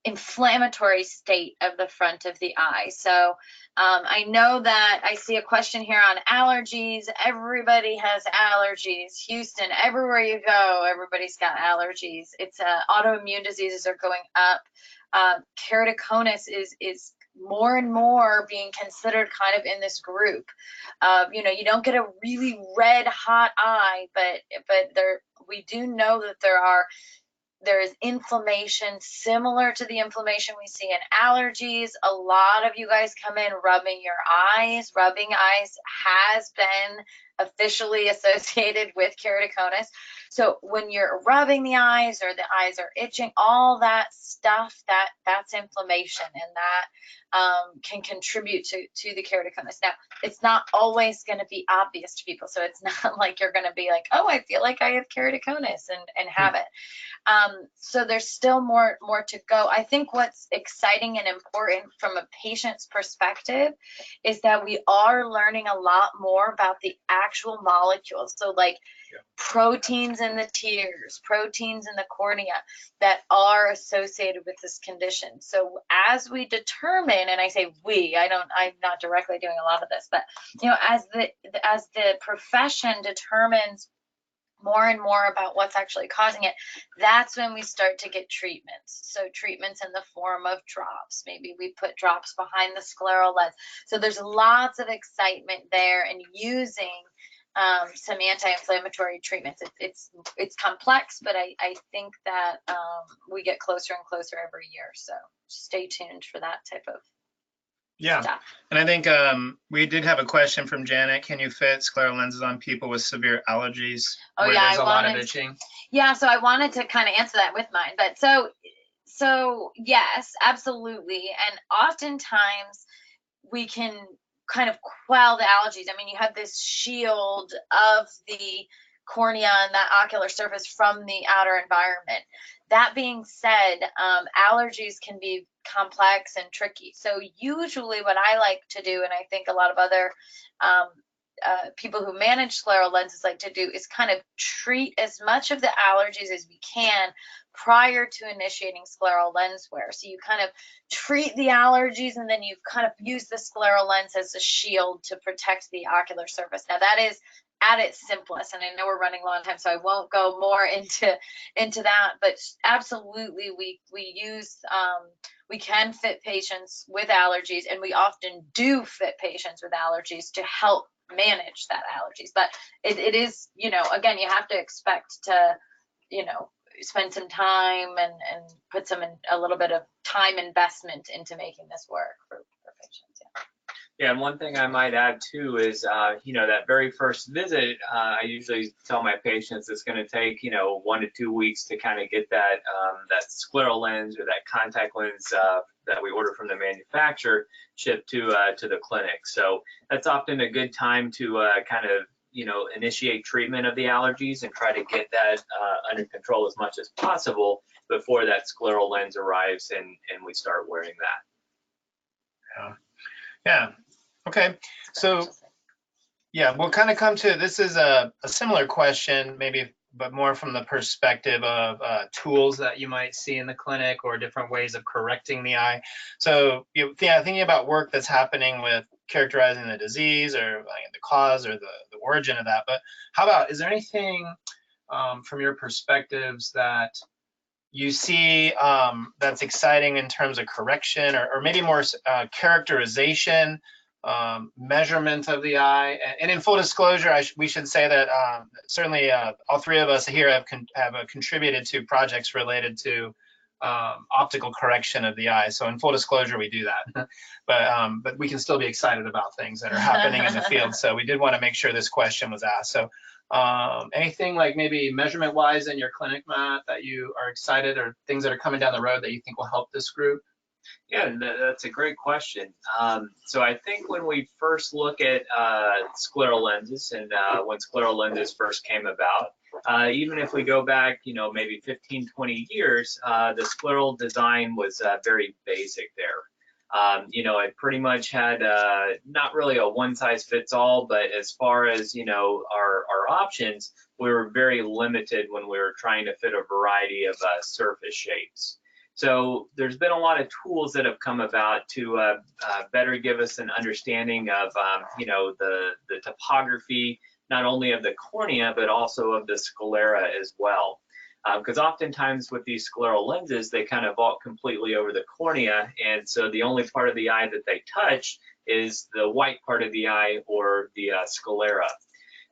inflammatory state of the front of the eye. So I know that I see a question here on allergies. Everybody has allergies. Houston, everywhere you go, everybody's got allergies. It's autoimmune diseases are going up. Keratoconus is more and more being considered kind of in this group of, you don't get a really red hot eye, but we do know that there is inflammation similar to the inflammation we see in allergies. A lot of you guys come in rubbing your eyes. Rubbing eyes has been officially associated with keratoconus. So when you're rubbing the eyes or the eyes are itching, all that stuff, that's inflammation, and that can contribute to the keratoconus. Now, it's not always going to be obvious to people. So it's not like you're going to be like, oh, I feel like I have keratoconus and have it. So there's still more to go. I think what's exciting and important from a patient's perspective is that we are learning a lot more about the actual molecules. So like proteins in the tears, proteins in the cornea that are associated with this condition. So as we determine, and I say I'm not directly doing a lot of this, but as the profession determines more and more about what's actually causing it, that's when we start to get treatments. So treatments in the form of drops. Maybe we put drops behind the scleral lens. So there's lots of excitement there in using some anti-inflammatory treatments. It's complex, but I think that we get closer and closer every year. So stay tuned for that type of stuff. And I think we did have a question from Janet. Can you fit scleral lenses on people with severe allergies where there's a lot of itching? Yeah, so I wanted to kind of answer that with mine. But so yes, absolutely. And oftentimes we can kind of quell the allergies. I mean, you have this shield of the cornea and that ocular surface from the outer environment. That being said, allergies can be complex and tricky. So usually what I like to do, and I think a lot of other people who manage scleral lenses like to do, is kind of treat as much of the allergies as we can prior to initiating scleral lens wear. So you kind of treat the allergies, and then you kind of use the scleral lens as a shield to protect the ocular surface. Now that is at its simplest, and I know we're running low on time, so I won't go more into that, but absolutely we can fit patients with allergies, and we often do fit patients with allergies to help manage that allergies. But it is, you know, again, you have to expect to, you know, spend some time and put a little bit of time investment into making this work for patients. Yeah, and one thing I might add too is, you know, that very first visit, I usually tell my patients it's going to take, you know, 1 to 2 weeks to kind of get that that scleral lens or that contact lens that we order from the manufacturer shipped to the clinic. So that's often a good time to kind of, you know, initiate treatment of the allergies and try to get that under control as much as possible before that scleral lens arrives and we start wearing that. Yeah. Okay. So, yeah, we'll kind of come to, this is a similar question, maybe, but more from the perspective of tools that you might see in the clinic or different ways of correcting the eye. So, thinking about work that's happening with characterizing the disease or the cause or the origin of that. But how about, is there anything from your perspectives that you see that's exciting in terms of correction or maybe more characterization, measurement of the eye? And in full disclosure, we should say that certainly all three of us here have contributed to projects related to optical correction of the eye. So in full disclosure, we do that, but we can still be excited about things that are happening in the field. So we did want to make sure this question was asked. So anything like maybe measurement wise in your clinic, Matt, that you are excited, or things that are coming down the road that you think will help this group? Yeah, that's a great question. So I think when we first look at scleral lenses and when scleral lenses first came about, even if we go back, you know, maybe 15, 20 years, the scleral design was very basic there. You know, it pretty much had not really a one size fits all, but as far as, you know, our options, we were very limited when we were trying to fit a variety of surface shapes. So there's been a lot of tools that have come about to better give us an understanding of, you know, the topography, not only of the cornea, but also of the sclera as well. Because oftentimes with these scleral lenses, they kind of vault completely over the cornea. And so the only part of the eye that they touch is the white part of the eye or the sclera.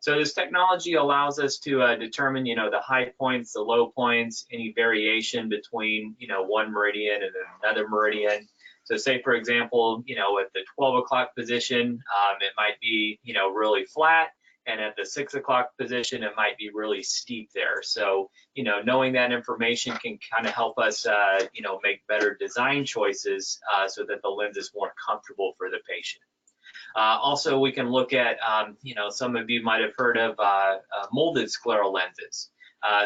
So this technology allows us to determine, you know, the high points, the low points, any variation between, you know, one meridian and another meridian. So say, for example, you know, at the 12 o'clock position, it might be, you know, really flat. And at the 6 o'clock position, it might be really steep there. So, you know, knowing that information can kind of help us, you know, make better design choices so that the lens is more comfortable for the patient. Also, we can look at, you know, some of you might have heard of molded scleral lenses.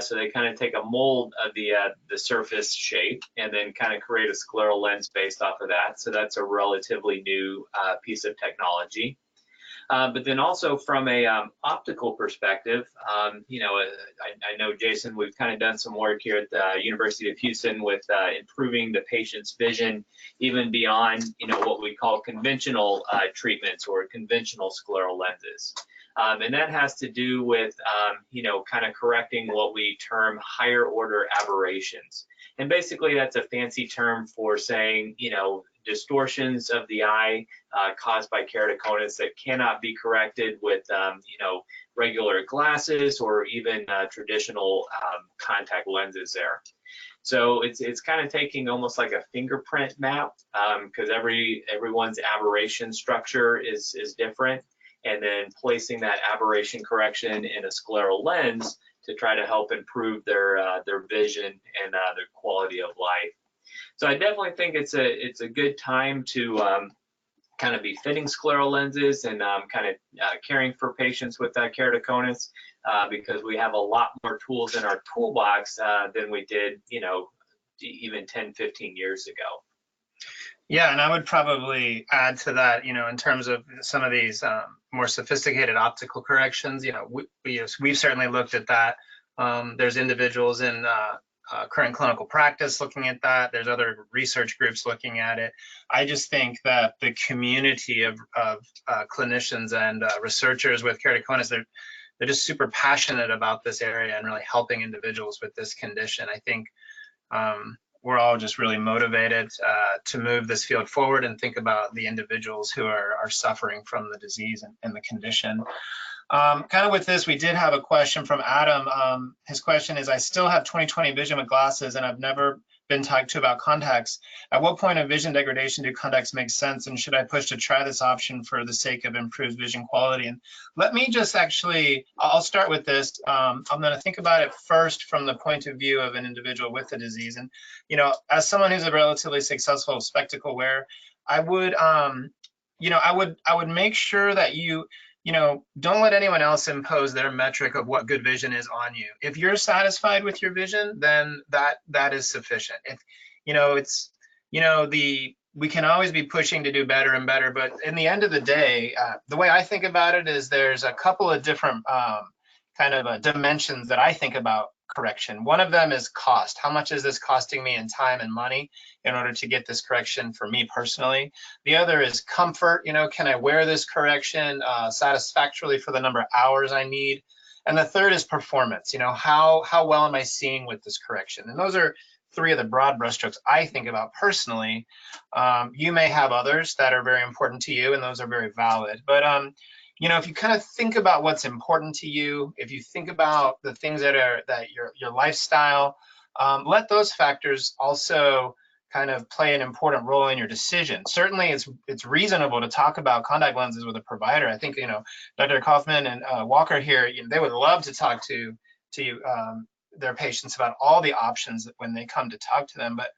So they kind of take a mold of the surface shape and then kind of create a scleral lens based off of that. So that's a relatively new piece of technology. But then also from a optical perspective, you know, I know, Jason, we've kind of done some work here at the University of Houston with improving the patient's vision, even beyond, you know, what we call conventional treatments or conventional scleral lenses. And that has to do with, you know, kind of correcting what we term higher order aberrations. And basically that's a fancy term for saying, you know, distortions of the eye caused by keratoconus that cannot be corrected with, you know, regular glasses or even traditional contact lenses there. So it's kind of taking almost like a fingerprint map because everyone's aberration structure is different, and then placing that aberration correction in a scleral lens to try to help improve their vision and their quality of life. So I definitely think it's a good time to kind of be fitting scleral lenses and kind of caring for patients with keratoconus because we have a lot more tools in our toolbox than we did, even 10, 15 years ago. Yeah, and I would probably add to that, in terms of some of these more sophisticated optical corrections, we've certainly looked at that. There's individuals in current clinical practice looking at that. There's other research groups looking at it. I just think that the community of clinicians and researchers with keratoconus, they're just super passionate about this area and really helping individuals with this condition. I think we're all just really motivated to move this field forward and think about the individuals who are suffering from the disease and the condition. Kind of with this, we did have a question from Adam. His question is, I still have 20/20 vision with glasses and I've never been talked to about contacts. At what point of vision degradation do contacts make sense, and should I push to try this option for the sake of improved vision quality? And let me just I'll start with this. I'm gonna think about it first from the point of view of an individual with the disease. And, as someone who's a relatively successful spectacle wearer, I would make sure that don't let anyone else impose their metric of what good vision is on you. If you're satisfied with your vision, then that is sufficient. If we can always be pushing to do better and better, but in the end of the day, the way I think about it is there's a couple of different dimensions that I think about correction. One of them is cost. How much is this costing me in time and money in order to get this correction for me personally? The other is comfort. Can I wear this correction satisfactorily for the number of hours I need? And the third is performance. How well am I seeing with this correction? And those are three of the broad brushstrokes I think about personally. You may have others that are very important to you, and those are very valid. But if you kind of think about what's important to you, if you think about the things that your lifestyle, let those factors also kind of play an important role in your decision. Certainly, it's reasonable to talk about contact lenses with a provider. I think Dr. Kauffman and Walker here, they would love to talk to their patients about all the options when they come to talk to them. But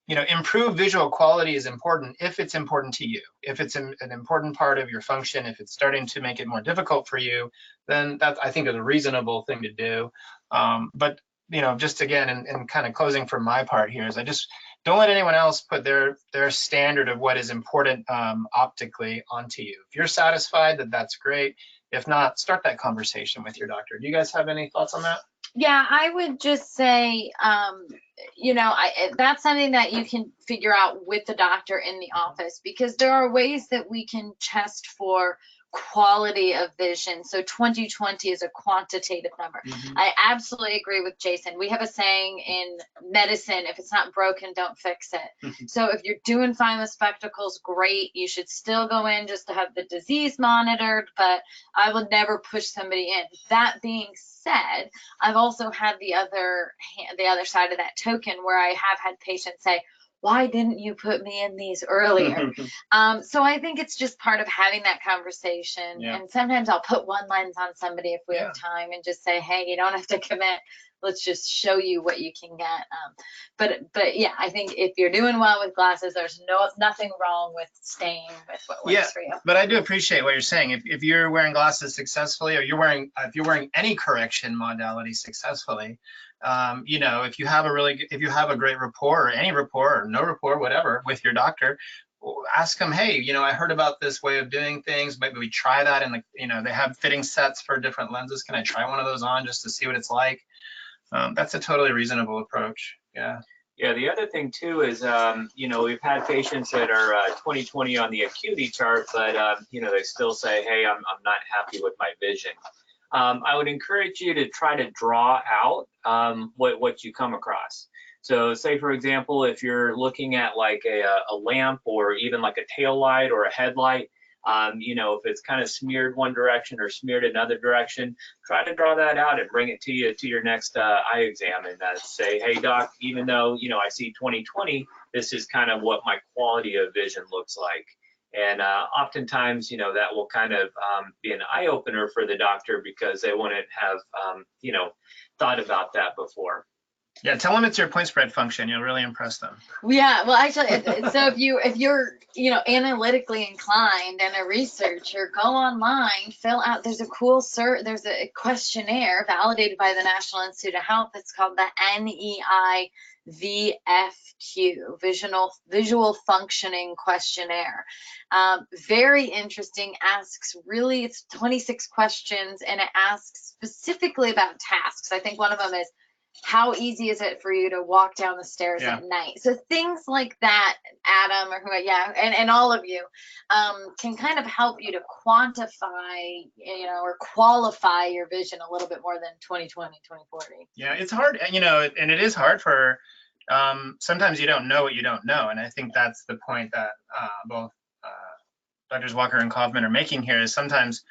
improved visual quality is important if it's important to you. If it's an important part of your function, if it's starting to make it more difficult for you, then that I think is a reasonable thing to do. But just again, and kind of closing for my part here is I just don't let anyone else put their standard of what is important optically onto you. If you're satisfied, that's great. If not, start that conversation with your doctor. Do you guys have any thoughts on that? Yeah, I would just say, that's something that you can figure out with the doctor in the office, because there are ways that we can test for quality of vision. So 20/20 is a quantitative number. Mm-hmm. I absolutely agree with Jason. We have a saying in medicine, if it's not broken, don't fix it. Mm-hmm. So if you're doing fine with spectacles, great. You should still go in just to have the disease monitored, but I would never push somebody in. That being said, I've also had the other side of that token where I have had patients say, why didn't you put me in these earlier? So I think it's just part of having that conversation. Yeah. And sometimes I'll put one lens on somebody if we have time and just say, hey, you don't have to commit. Let's just show you what you can get. But yeah, I think if you're doing well with glasses, there's nothing wrong with staying with what works for you. But I do appreciate what you're saying. If you're wearing glasses successfully, or if you're wearing any correction modality successfully, if you have a great rapport, or any rapport, or no rapport, whatever, with your doctor, ask them, hey, I heard about this way of doing things. Maybe we try that. And they have fitting sets for different lenses. Can I try one of those on just to see what it's like? That's a totally reasonable approach. Yeah. Yeah. The other thing too is, we've had patients that are 20/20 on the acuity chart, but they still say, hey, I'm not happy with my vision. I would encourage you to try to draw out what you come across. So say, for example, if you're looking at like a lamp, or even like a tail light or a headlight, if it's kind of smeared one direction or smeared another direction, try to draw that out and bring it to your next eye exam, and say, hey, doc, even though, I see 20/20, this is kind of what my quality of vision looks like. And oftentimes, that will kind of be an eye opener for the doctor, because they wouldn't have, thought about that before. Yeah, tell them it's your point spread function. You'll really impress them. Yeah, well, actually, so if you're, you know, analytically inclined and a researcher, go online, fill out. There's a cool there's a questionnaire validated by the National Institute of Health. It's called the NEI-VFQ, Visual Functioning Questionnaire. Very interesting. It's 26 questions, and it asks specifically about tasks. I think one of them is, how easy is it for you to walk down the stairs at night? So things like that, Adam, or and all of you, can kind of help you to quantify, you know, or qualify your vision a little bit more than 20/20, 20/40. Yeah, it's hard, you know, and it is hard for, sometimes you don't know what you don't know. And I think that's the point that both Drs. Walker and Kauffman are making here, is sometimes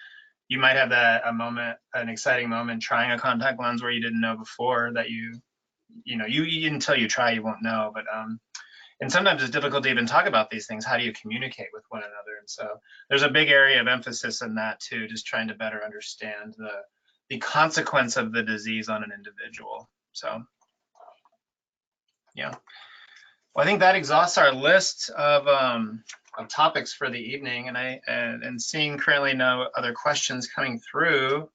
you might have an exciting moment trying a contact lens where you didn't know before that you until you try, you won't know. But and sometimes it's difficult to even talk about these things. How do you communicate with one another? And so there's a big area of emphasis in that too, just trying to better understand the consequence of the disease on an individual. So yeah, well, I think that exhausts our list of topics for the evening, and seeing currently no other questions coming through,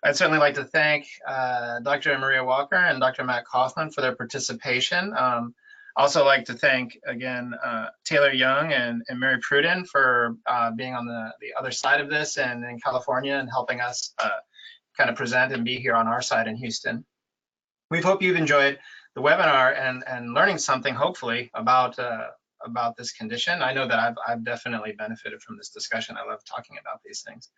I'd certainly like to thank Dr. Maria Walker and Dr. Matt Kauffman for their participation. Also like to thank again Taylor Young and Mary Pruden for being on the other side of this and in California and helping us kind of present and be here on our side in Houston. We hope you've enjoyed the webinar and learning something, hopefully, about this condition. I know that I've definitely benefited from this discussion. I love talking about these things.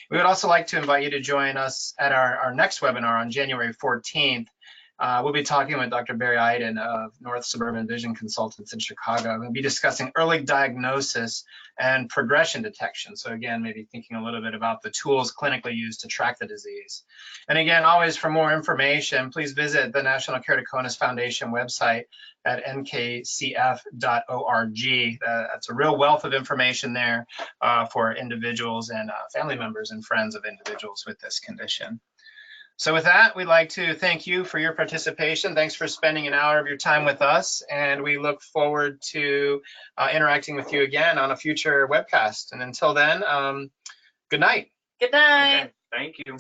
We would also like to invite you to join us at our next webinar on January 14th. We'll be talking with Dr. Barry Iden of North Suburban Vision Consultants in Chicago. We'll be discussing early diagnosis and progression detection. So again, maybe thinking a little bit about the tools clinically used to track the disease. And again, always for more information, please visit the National Keratoconus Foundation website at nkcf.org. That's a real wealth of information there for individuals and family members and friends of individuals with this condition. So with that, we'd like to thank you for your participation. Thanks for spending an hour of your time with us, and we look forward to interacting with you again on a future webcast. And until then, good night. Good night. Okay, thank you.